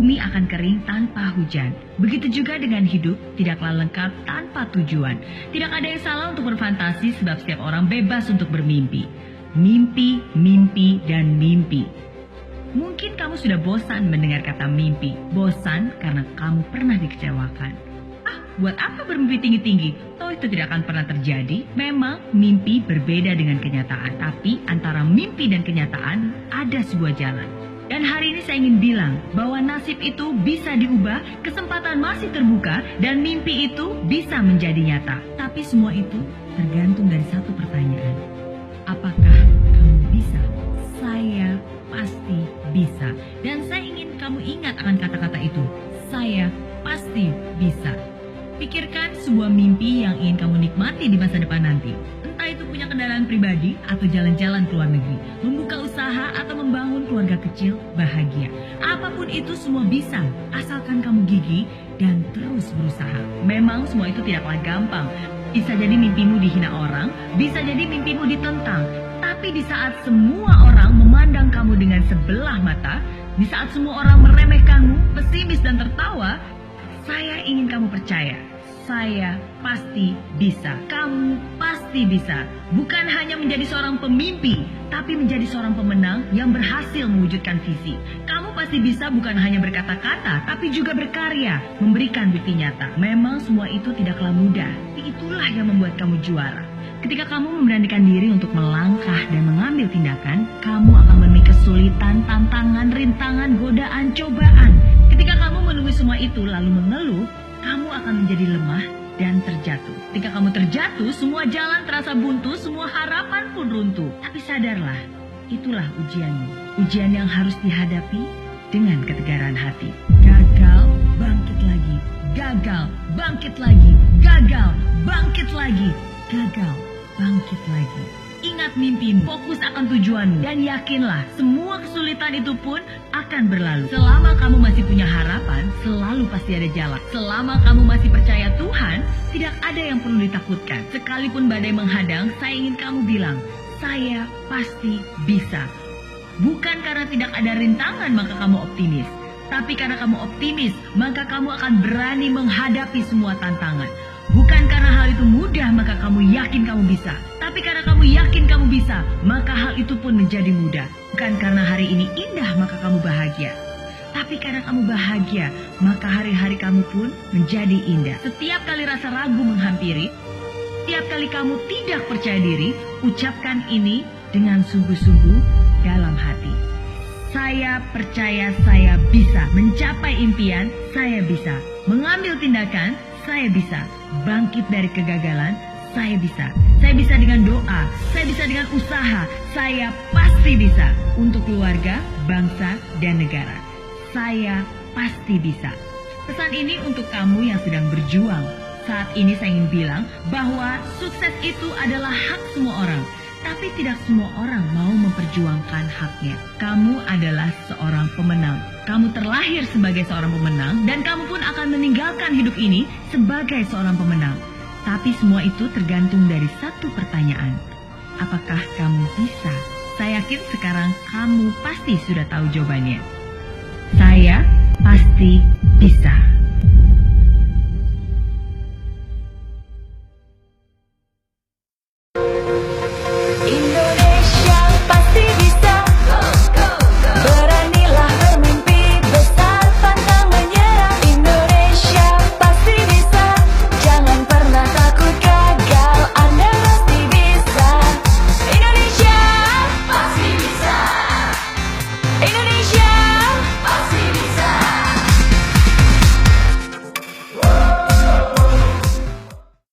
bumi akan kering tanpa hujan. Begitu juga dengan hidup, tidaklah lengkap tanpa tujuan. Tidak ada yang salah untuk berfantasi sebab setiap orang bebas untuk bermimpi. Mimpi, mimpi, dan mimpi. Mungkin kamu sudah bosan mendengar kata mimpi. Bosan karena kamu pernah dikecewakan. Buat apa bermimpi tinggi-tinggi? Toh itu tidak akan pernah terjadi. Memang mimpi berbeda dengan kenyataan. Tapi antara mimpi dan kenyataan ada sebuah jalan. Dan hari ini saya ingin bilang bahwa nasib itu bisa diubah, kesempatan masih terbuka, dan mimpi itu bisa menjadi nyata. Tapi semua itu tergantung dari satu pertanyaan. Apakah kamu bisa? Saya pasti bisa. Dan saya ingin kamu ingat akan kata-kata itu. Saya pasti bisa. Pikirkan sebuah mimpi yang ingin kamu nikmati di masa depan nanti. Entah itu punya kendaraan pribadi atau jalan-jalan ke luar negeri, membuka usaha atau membangun keluarga kecil bahagia. Apapun itu semua bisa, asalkan kamu gigih dan terus berusaha. Memang semua itu tidaklah gampang. Bisa jadi mimpimu dihina orang, bisa jadi mimpimu ditentang. Tapi di saat semua orang memandang kamu dengan sebelah mata, di saat semua orang meremehkanmu, pesimis dan tertawa, saya ingin kamu percaya. Saya pasti bisa. Kamu pasti bisa. Bukan hanya menjadi seorang pemimpi, tapi menjadi seorang pemenang yang berhasil mewujudkan visi. Kamu pasti bisa bukan hanya berkata-kata, tapi juga berkarya, memberikan bukti nyata. Memang semua itu tidaklah mudah, tapi itulah yang membuat kamu juara. Ketika kamu memberanikan diri untuk melangkah dan mengambil tindakan, kamu akan menemui kesulitan, tantangan, rintangan, godaan, cobaan. Ketika kamu menemui semua itu lalu mengeluh, kamu akan menjadi lemah dan terjatuh. Ketika kamu terjatuh, semua jalan terasa buntu, semua harapan pun runtuh. Tapi sadarlah, itulah ujianmu. Ujian yang harus dihadapi dengan ketegaran hati. Gagal, bangkit lagi. Gagal, bangkit lagi. Gagal, bangkit lagi. Gagal, bangkit lagi. Ingat mimpimu, fokus akan tujuanmu, dan yakinlah semua kesulitan itu pun akan berlalu. Selama kamu masih punya harapan, selalu pasti ada jalan. Selama kamu masih percaya Tuhan, tidak ada yang perlu ditakutkan. Sekalipun badai menghadang, saya ingin kamu bilang, saya pasti bisa. Bukan karena tidak ada rintangan maka kamu optimis, tapi karena kamu optimis, maka kamu akan berani menghadapi semua tantangan. Bukan karena hal itu mudah maka kamu yakin kamu bisa, tapi karena kamu yakin kamu bisa, maka hal itu pun menjadi mudah. Bukan karena hari ini indah maka kamu bahagia, tapi karena kamu bahagia, maka hari-hari kamu pun menjadi indah. Setiap kali rasa ragu menghampiri, setiap kali kamu tidak percaya diri, ucapkan ini dengan sungguh-sungguh dalam hati. Saya percaya saya bisa mencapai impian, saya bisa mengambil tindakan, saya bisa bangkit dari kegagalan, saya bisa. Saya bisa dengan doa, saya bisa dengan usaha, saya pasti bisa untuk keluarga, bangsa, dan negara. Saya pasti bisa. Pesan ini untuk kamu yang sedang berjuang. Saat ini saya ingin bilang bahwa sukses itu adalah hak semua orang. Tapi tidak semua orang mau memperjuangkan haknya. Kamu adalah seorang pemenang. Kamu terlahir sebagai seorang pemenang dan kamu pun akan meninggalkan hidup ini sebagai seorang pemenang. Tapi semua itu tergantung dari satu pertanyaan. Apakah kamu bisa? Saya yakin sekarang kamu pasti sudah tahu jawabannya. Saya pasti bisa.